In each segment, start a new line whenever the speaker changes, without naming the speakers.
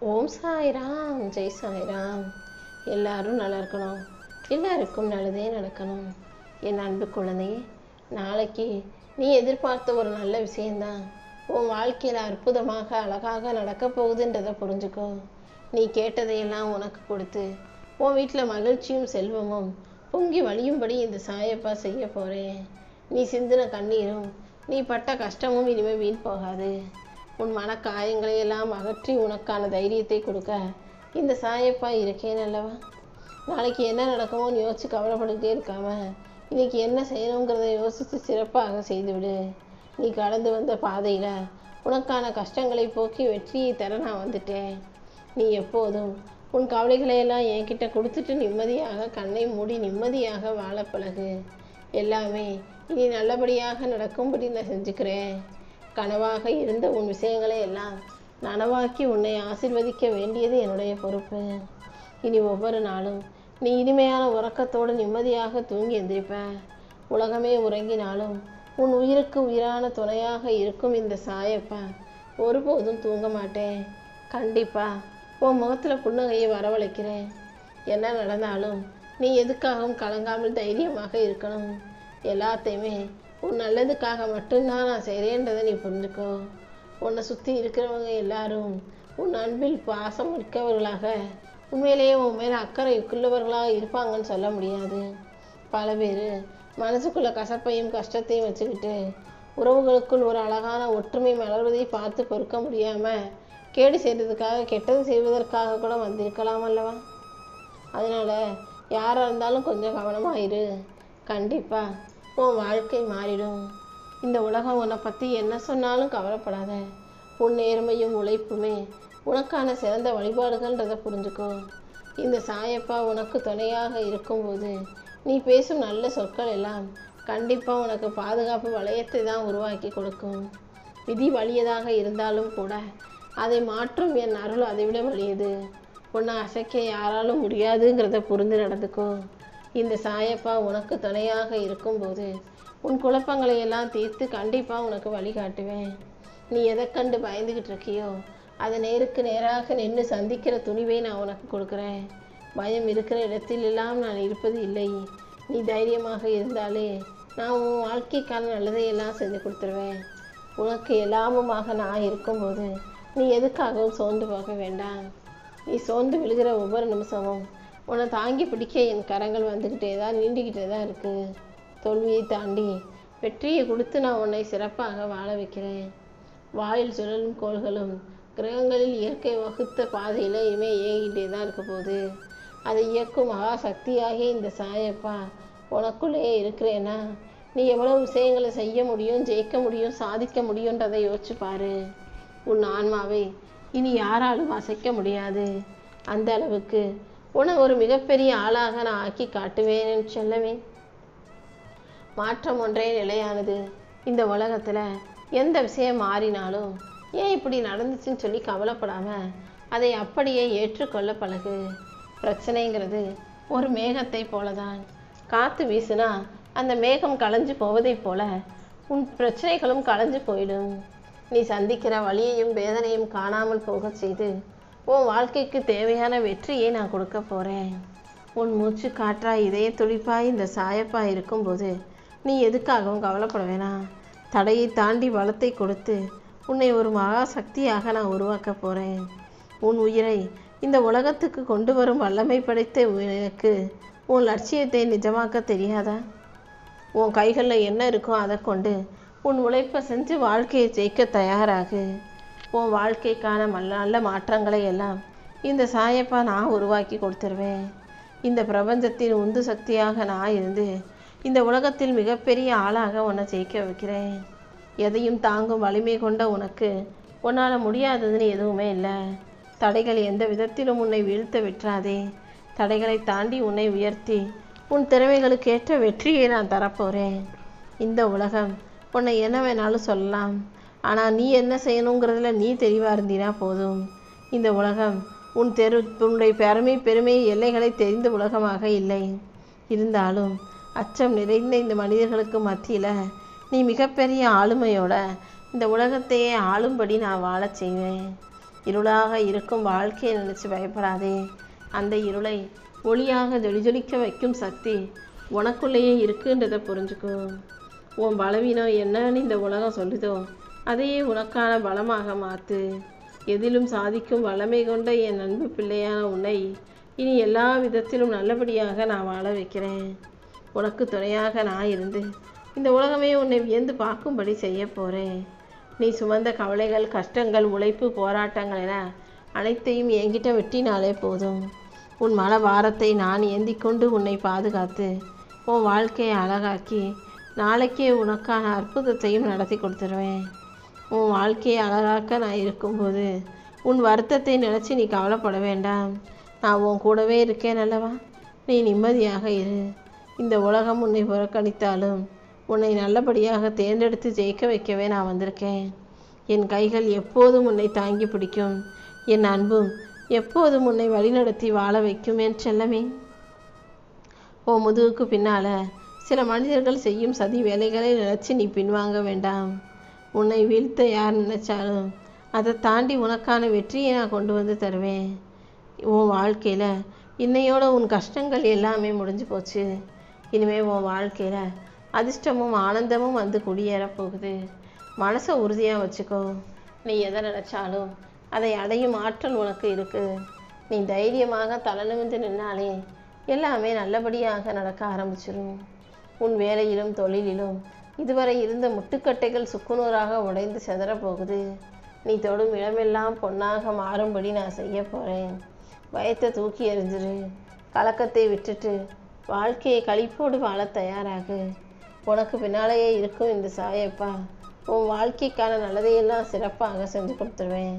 ஓம் சாய்ராம், ஜெய் சாய்ராம். எல்லாரும் நல்லா இருக்கணும், எல்லாருக்கும் நல்லதே நடக்கணும். என் அன்பு குழந்தையே, நாளைக்கு நீ எதிர்பார்த்த ஒரு நல்ல விஷயந்தான் உன் வாழ்க்கையில் அற்புதமாக அழகாக நடக்க போகுதுன்றதை புரிஞ்சுக்கோ. நீ கேட்டதையெல்லாம் உனக்கு கொடுத்து உன் வீட்டில் மகிழ்ச்சியும் செல்வமும் பொங்கி வழியும்படி இந்த சாயப்பா செய்ய போகிறேன். நீ சிந்தின கண்ணீரும் நீ பட்ட கஷ்டமும் இனிமேல் வீண் போகாது. உன் மன காயங்களை எல்லாம் அகற்றி உனக்கான தைரியத்தை கொடுக்க இந்த சாயப்பா இருக்கேன் அல்லவா. நாளைக்கு என்ன நடக்குமோன்னு யோசிச்சு கவலைப்பட்டுக்கிட்டே இருக்காம இன்னைக்கு என்ன செய்யணுங்கிறத யோசித்து சிறப்பாக செய்துவிடு. நீ கடந்து வந்த பாதையில் உனக்கான கஷ்டங்களை போக்கி வெற்றியை தர நான் வந்துட்டேன். நீ எப்போதும் உன் கவலைகளை எல்லாம் என்கிட்ட கொடுத்துட்டு நிம்மதியாக கண்ணை மூடி நிம்மதியாக வாழ பழகு. எல்லாமே இனி நல்லபடியாக நடக்கும்படி நான் செஞ்சுக்கிறேன். கனவாக இருந்த உன் விஷயங்களை எல்லாம் நனவாக்கி உன்னை ஆசீர்வதிக்க வேண்டியது என்னுடைய பொறுப்பு. இனி ஒவ்வொரு நாளும் நீ இனிமையான உறக்கத்தோடு நிம்மதியாக தூங்கி எந்திரிப்ப. உலகமே உறங்கினாலும் உன் உயிருக்கு உயிரான துணையாக இருக்கும் இந்த சாயப்பா ஒருபோதும் தூங்க மாட்டேன். கண்டிப்பா உன் முகத்தில் புன்னகையை வரவழைக்கிறேன். என்ன நடந்தாலும் நீ எதுக்காகவும் கலங்காமல் தைரியமாக இருக்கணும். எல்லாத்தையுமே உன் நல்லதுக்காக மட்டும்தான் நான் செய்கிறேன்றதை நீ புரிஞ்சுக்கோ. உன்னை சுற்றி இருக்கிறவங்க எல்லாரும் உன் அன்பில் பாசம் மிக்கவர்களாக உண்மையிலேயே உன் மேலே அக்கறைக்குள்ளவர்களாக இருப்பாங்கன்னு சொல்ல முடியாது. பல பேர் மனசுக்குள்ள கசப்பையும் கஷ்டத்தையும் வச்சுக்கிட்டு உறவுகளுக்குள் ஒரு அழகான ஒற்றுமை மலர்வதை பார்த்து பொறுக்க முடியாமல் கேடு செய்கிறதுக்காக கெட்டது செய்வதற்காக கூட வந்திருக்கலாம் அல்லவா. அதனால் யாராக இருந்தாலும் கொஞ்சம் கவனமாக இரு. கண்டிப்பாக உன் வாழ்க்கை மாறிடும். இந்த உலகம் உன்னை பற்றி என்ன சொன்னாலும் கவலைப்படாத. உன் நேர்மையும் உழைப்புமே உனக்கான சிறந்த வழிபாடுகள்ன்றதை புரிஞ்சுக்கோ. இந்த சாயப்பா உனக்கு துணையாக இருக்கும்போது நீ பேசும் நல்ல சொற்கள் எல்லாம் கண்டிப்பாக உனக்கு பாதுகாப்பு வளையத்தை தான் உருவாக்கி கொடுக்கும். விதி வலியதாக இருந்தாலும் கூட அதை மாற்றும் என் அருள் அதைவிட வலியது. உன்னை அசைக்க யாராலும் முடியாதுங்கிறத புரிந்து நடந்துக்கோ. இந்த சாயப்பா உனக்கு துணையாக இருக்கும்போது உன் குழப்பங்களை எல்லாம் தீர்த்து கண்டிப்பாக உனக்கு வழிகாட்டுவேன். நீ எதை கண்டு பயந்துக்கிட்டு இருக்கியோ அதை நேருக்கு நேராக நின்று சந்திக்கிற துணிவை நான் உனக்கு கொடுக்குறேன். பயம் இருக்கிற இடத்திலெல்லாம் நான் இருப்பது இல்லை. நீ தைரியமாக இருந்தாலே நான் உன் வாழ்க்கைக்கான நல்லதையெல்லாம் செஞ்சு கொடுத்துருவேன். உனக்கு எல்லாமுமாக நான் இருக்கும்போது நீ எதுக்காகவும் சோர்ந்து போக வேண்டாம். நீ சோர்ந்து விழுகிற ஒவ்வொரு நிமிஷமும் உன்னை தாங்கி பிடிக்க என் கரங்கள் வந்துக்கிட்டே தான் நீண்டிக்கிட்டே தான் இருக்குது. தோல்வியை தாண்டி வெற்றியை கொடுத்து நான் உன்னை சிறப்பாக வாழ வைக்கிறேன். வாயில் சுழலும் கோள்களும் கிரகங்களில் இயற்கை வகுத்த பாதையில் இனிமேல் இயங்கிட்டே தான் இருக்க போகுது. அதை இயக்கும் மகா சக்தியாகி இந்த சாயப்பா உனக்குள்ளேயே இருக்கிறேன்னா நீ எவ்வளோ விஷயங்களை செய்ய முடியும், ஜெயிக்க முடியும், சாதிக்க முடியுன்றதை யோசிச்சு பாரு. உன் ஆன்மாவை இனி யாராலும் அசைக்க முடியாது. அந்த அளவுக்கு உன்னை ஒரு மிகப்பெரிய ஆளாக நான் ஆக்கி காட்டுவேன் செல்லவே. மாற்றம் ஒன்றே நிலையானது. இந்த உலகத்தில் எந்த விஷயம் மாறினாலும் ஏன் இப்படி நடந்துச்சுன்னு சொல்லி கவலைப்படாமல் அதை அப்படியே ஏற்றுக்கொள்ள பழகு. பிரச்சனைங்கிறது ஒரு மேகத்தை போலதான். காற்று வீசுனா அந்த மேகம் களைஞ்சு போவதைப் போல உன் பிரச்சனைகளும் களைஞ்சு போயிடும். நீ சந்திக்கிற வலியையும் வேதனையும் காணாமல் போக செய்து உன் வாழ்க்கைக்கு தேவையான வெற்றியை நான் கொடுக்க போகிறேன். உன் மூச்சு காற்றாய் இதய துடிப்பாய் இந்த சாயப்பா இருக்கும்போது நீ எதுக்காகவும் கவலைப்பட வேணாம். தடையை தாண்டி பலத்தை கொடுத்து உன்னை ஒரு மகா சக்தியாக நான் உருவாக்க போகிறேன். உன் உயிரை இந்த உலகத்துக்கு கொண்டு வரும் வல்லமை படைத்த உனக்கு உன் லட்சியத்தை நிஜமாக்க தெரியாதா? உன் கைகளில் என்ன இருக்கோ அதை கொண்டு உன் உழைப்பை செஞ்சு வாழ்க்கையை ஜெயிக்க தயாராகு. உன் வாழ்க்கைக்கான நல்ல மாற்றங்களை எல்லாம் இந்த சாயப்பா நான் உருவாக்கி கொடுத்துருவேன். இந்த பிரபஞ்சத்தின் உந்து சக்தியாக நான் இருந்து இந்த உலகத்தில் மிகப்பெரிய ஆளாக உன்னை ஜெயிக்க வைக்கிறேன். எதையும் தாங்கும் வலிமை கொண்ட உனக்கு உன்னால் முடியாததுன்னு எதுவுமே இல்லை. தடைகள் எந்த விதத்திலும் உன்னை வீழ்த்த விட்டுறாதே. தடைகளை தாண்டி உன்னை உயர்த்தி உன் திறமைகளுக்கு ஏற்ற வெற்றியை நான் தரப்போகிறேன். இந்த உலகம் உன்னை என்ன வேணாலும் சொல்லலாம், ஆனால் நீ என்ன செய்யணுங்கிறதுல நீ தெளிவாக இருந்தினா போதும். இந்த உலகம் உன்னுடைய பெருமை எல்லைகளை தெரிந்த உலகமாக இல்லை. இருந்தாலும் அச்சம் நிறைந்த இந்த மனிதர்களுக்கு மத்தியில் நீ மிகப்பெரிய ஆளுமையோட இந்த உலகத்தையே ஆளும்படி நான் வாழச் செய்வேன். இருளாக இருக்கும் வாழ்க்கையை நினச்சி பயப்படாதே. அந்த இருளை ஒளியாக ஜொலிக்க வைக்கும் சக்தி உனக்குள்ளேயே இருக்குன்றதை புரிஞ்சுக்கோ. உன் பலவீனம் என்னன்னு இந்த உலகம் சொல்லுதோ அதையே உனக்கான பலமாக மாற்று. எதிலும் சாதிக்கும் வல்லமை கொண்ட என் அன்பு பிள்ளையான உன்னை இனி எல்லா விதத்திலும் நல்லபடியாக நான் வாழ வைக்கிறேன். உனக்கு துணையாக நான் இருந்து இந்த உலகமே உன்னை வியந்து பார்க்கும்படி செய்ய போகிறேன். நீ சுமந்த கவலைகள், கஷ்டங்கள், உழைப்பு, போராட்டங்கள் என அனைத்தையும் என்கிட்ட வெட்டினாலே போதும். உன் மன பாரத்தை நான் ஏந்தி கொண்டு உன்னை பாதுகாத்து உன் வாழ்க்கையை அழகாக்கி நாளைக்கே உனக்கான அற்புதத்தையும் நடத்தி கொடுத்துருவேன். உன் வாழ்க்கையை அழகாக்க நான் இருக்கும்போது உன் வருத்தத்தை நினச்சி நீ கவலைப்பட வேண்டாம். நான் உன் கூடவே இருக்கேன் அல்லவா? நீ நிம்மதியாக இரு. இந்த உலகம் உன்னை புறக்கணித்தாலும் உன்னை நல்லபடியாக தேர்ந்தெடுத்து ஜெயிக்க வைக்கவே நான் வந்திருக்கேன். என் கைகள் எப்போதும் உன்னை தாங்கி பிடிக்கும். என் அன்பும் எப்போதும் உன்னை வழிநடத்தி வாழ வைக்கும் என் செல்லமே. உன் முதுகுக்கு பின்னால் சில மனிதர்கள் செய்யும் சதி வேலைகளை நினச்சி நீ பின்வாங்க வேண்டாம். உன்னை வீழ்த்த யார் நினைச்சாலும் அதை தாண்டி உனக்கான வெற்றியை நான் கொண்டு வந்து தருவேன். உன் வாழ்க்கையில் இன்னையோட உன் கஷ்டங்கள் எல்லாமே முடிஞ்சு போச்சு. இனிமேல் உன் வாழ்க்கையில் அதிர்ஷ்டமும் ஆனந்தமும் வந்து குடியேற போகுது. மனசை உறுதியாக வச்சுக்கோ. நீ எதை நினச்சாலும் அதை அடையும் ஆற்றல் உனக்கு இருக்குது. நீ தைரியமாக தலை நிமிர்ந்து நின்னாலே எல்லாமே நல்லபடியாக நடக்க ஆரம்பிச்சிடும். உன் வேலையிலும் தொழிலிலும் இதுவரை இருந்த முட்டுக்கட்டைகள் சுக்குநூறாக உடைந்து செதறப்போகுது. நீ தொடும் இடமெல்லாம் பொன்னாக மாறும்படி நான் செய்ய போகிறேன். பயத்தை தூக்கி எறிஞ்சிரு. கலக்கத்தை விட்டுட்டு வாழ்க்கையை களிப்போடு வாழ தயாராகு. உனக்கு பின்னாலேயே இருக்கும் இந்த சாயப்பா உன் வாழ்க்கைக்கான நல்லதையெல்லாம் சிறப்பாக செஞ்சு கொடுத்துருவேன்.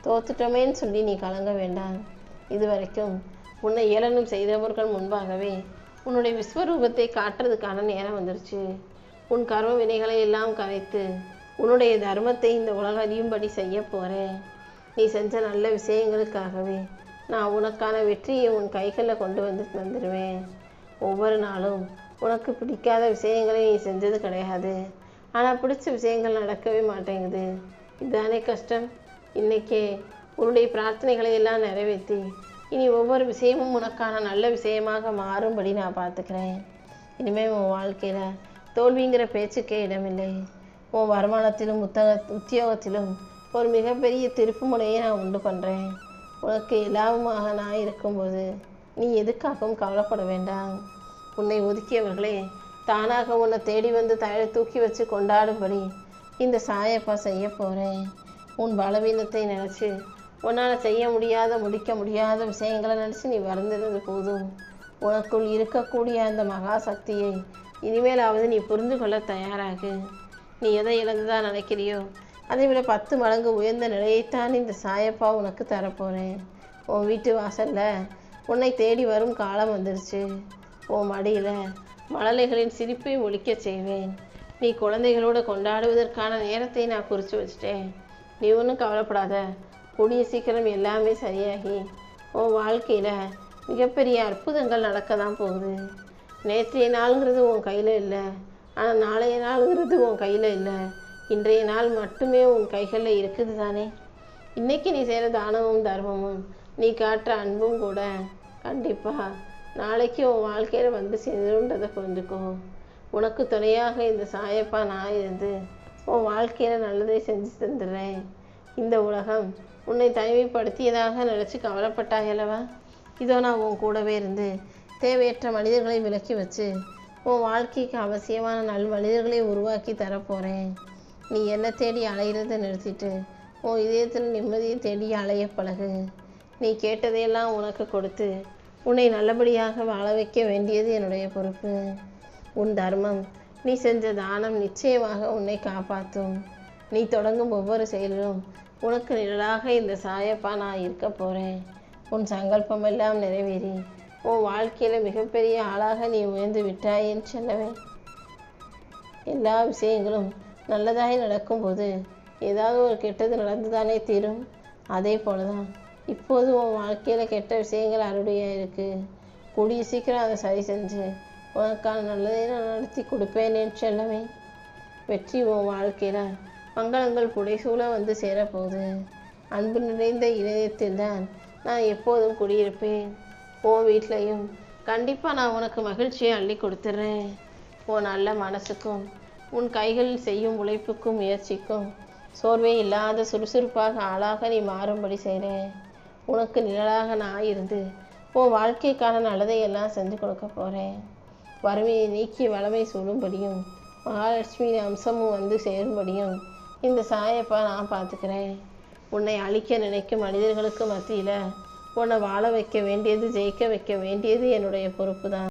தோத்துட்டோமேன்னு சொல்லி நீ கலங்க வேண்டாம். இதுவரைக்கும் உன்னை ஏளனம் செய்தவர்கள் முன்பாகவே உன்னுடைய விஸ்வரூபத்தை காட்டுறதுக்கான நேரம் வந்துருச்சு. உன் கர்ம வினைகளை எல்லாம் கரைத்து உன்னுடைய தர்மத்தை இந்த உலக அறியும்படி செய்ய போகிறேன். நீ செஞ்ச நல்ல விஷயங்களுக்காகவே நான் உனக்கான வெற்றியை உன் கைகளில் கொண்டு வந்து தந்துடுவேன். ஒவ்வொரு நாளும் உனக்கு பிடிக்காத விஷயங்களை நீ செஞ்சது கிடையாது. ஆனால் பிடிச்ச விஷயங்கள் நடக்கவே மாட்டேங்குது. இதுதானே கஷ்டம். இன்றைக்கே உன்னுடைய பிரார்த்தனைகளை எல்லாம் நிறைவேற்றி இனி ஒவ்வொரு விஷயமும் உனக்கான நல்ல விஷயமாக மாறும்படி நான் பார்த்துக்கிறேன். இனிமேல் உன் வாழ்க்கையில் தோல்விங்கிற பேச்சுக்கே இடமில்லை. உன் வருமானத்திலும் உத்தியோகத்திலும் ஒரு மிகப்பெரிய திருப்பு முனையை நான் உண்டு பண்ணுறேன். உனக்கு எல்லாவுமாக நான் இருக்கும்போது நீ எதுக்காகவும் கவலைப்பட வேண்டாம். உன்னை ஒதுக்கியவர்களே தானாக உன்னை தேடி வந்து தலை தூக்கி வச்சு கொண்டாடும்படி இந்த சாயப்பா செய்ய போகிறேன். உன் பலவீனத்தை நினச்சி உன்னால் செய்ய முடியாத முடிக்க முடியாத விஷயங்களை நினச்சி நீ வருந்தது போதும். உனக்குள் இருக்கக்கூடிய அந்த மகா சக்தியை இனிமேலாவது நீ புரிந்து கொள்ள தயாராகு. நீ எதை இழந்துதான் நினைக்கிறியோ அதை விட 10 மடங்கு உயர்ந்த நிலையைத்தான் இந்த சாயப்பா உனக்கு தரப்போகிறேன். உன் வீட்டு வாசலில் உன்னை தேடி வரும் காலம் வந்துருச்சு. உன் மடியில் மழலைகளின் சிரிப்பை ஒலிக்க செய்வேன். நீ குழந்தைகளோடு கொண்டாடுவதற்கான நேரத்தை நான் குறித்து வச்சுட்டேன். நீ ஒன்றும் கவலைப்படாத. கூடிய சீக்கிரம் எல்லாமே சரியாகி உன் வாழ்க்கையில் மிகப்பெரிய அற்புதங்கள் நடக்க தான் போகுது. நேற்றைய நாளுங்கிறது உன் கையில் இல்லை, ஆனால் நாளைய நாளுங்கிறது உன் கையில் இல்லை. இன்றைய நாள் மட்டுமே உன் கைகளில் இருக்குது தானே. இன்றைக்கி நீ செய்கிற தானமும் தர்மமும் நீ காட்டுற அன்பும் கூட கண்டிப்பாக நாளைக்கு உன் வாழ்க்கையில் வந்து சேருன்றதை புரிஞ்சுக்கோ. உனக்கு துணையாக இந்த சாயப்பா நான் இருந்து உன் வாழ்க்கையில் நல்லதை செஞ்சு தந்துடுறேன். இந்த உலகம் உன்னை தனிமைப்படுத்தியதாக நினச்சி கவலைப்பட்டாயல்லவா? இதோ நான் உன் கூடவே இருந்து தேவையற்ற மனிதர்களை விலக்கி வச்சு உன் வாழ்க்கைக்கு அவசியமான நல் மனிதர்களை உருவாக்கி தரப்போகிறேன். நீ என்னை தேடி அலையிறதை நிறுத்திட்டு உன் இதயத்தில் நிம்மதியை தேடி அலைய பழகு. நீ கேட்டதையெல்லாம் உனக்கு கொடுத்து உன்னை நல்லபடியாக வாழ வைக்க வேண்டியது என்னுடைய பொறுப்பு. உன் தர்மம், நீ செஞ்ச தானம் நிச்சயமாக உன்னை காப்பாற்றும். நீ தொடங்கும் ஒவ்வொரு செயலிலும் உனக்கு நிழலாக இந்த சாயப்பா நான் இருக்க போகிறேன். உன் சங்கல்பமெல்லாம் நிறைவேறி உன் வாழ்க்கையில் மிகப்பெரிய ஆளாக நீ உயர்ந்து விட்டாய் என்று சொல்லவே. எல்லா விஷயங்களும் நல்லதாய் நடக்கும்போது ஏதாவது ஒரு கெட்டது நடந்துதானே தீரும். அதே போல தான் இப்போது உன் வாழ்க்கையில் கெட்ட விஷயங்கள் அருடையாக இருக்குது. கூடிய சீக்கிரம் அதை சரி செஞ்சு உனக்கான நல்லதை நான் நடத்தி கொடுப்பேன் என்று சொல்லவே. வெற்றி உன் வாழ்க்கையில் மங்களங்கள் புடைசூழ வந்து சேரப்போகுது. அன்பு நிறைந்த இதயத்தில் தான் நான் எப்போதும் குடியிருப்பேன். உன் வீட்லையும் கண்டிப்பாக நான் உனக்கு மகிழ்ச்சியை அள்ளி கொடுத்துட்றேன். உன் நல்ல மனசுக்கும் உன் கைகளில் செய்யும் உழைப்புக்கும் முயற்சிக்கும் சோர்வே இல்லாத சுறுசுறுப்பாக ஆளாக நீ மாறும்படி செய்கிறேன். உனக்கு நிழலாக நான் இருந்து உன் வாழ்க்கைக்கான நல்லதையெல்லாம் செஞ்சு கொடுக்க போகிறேன். வறுமையை நீக்கி வளமை சூழும்படியும் மகாலட்சுமியின் அம்சமும் வந்து சேரும்படியும் இந்த சாயப்பா நான் பார்த்துக்கிறேன். உன்னை அழிக்க நினைக்கும் மனிதர்களுக்கு மத்தியில் உன்னை வாழ வைக்க வேண்டியது, ஜெயிக்க வைக்க வேண்டியது என்னுடைய பொறுப்பு தான்.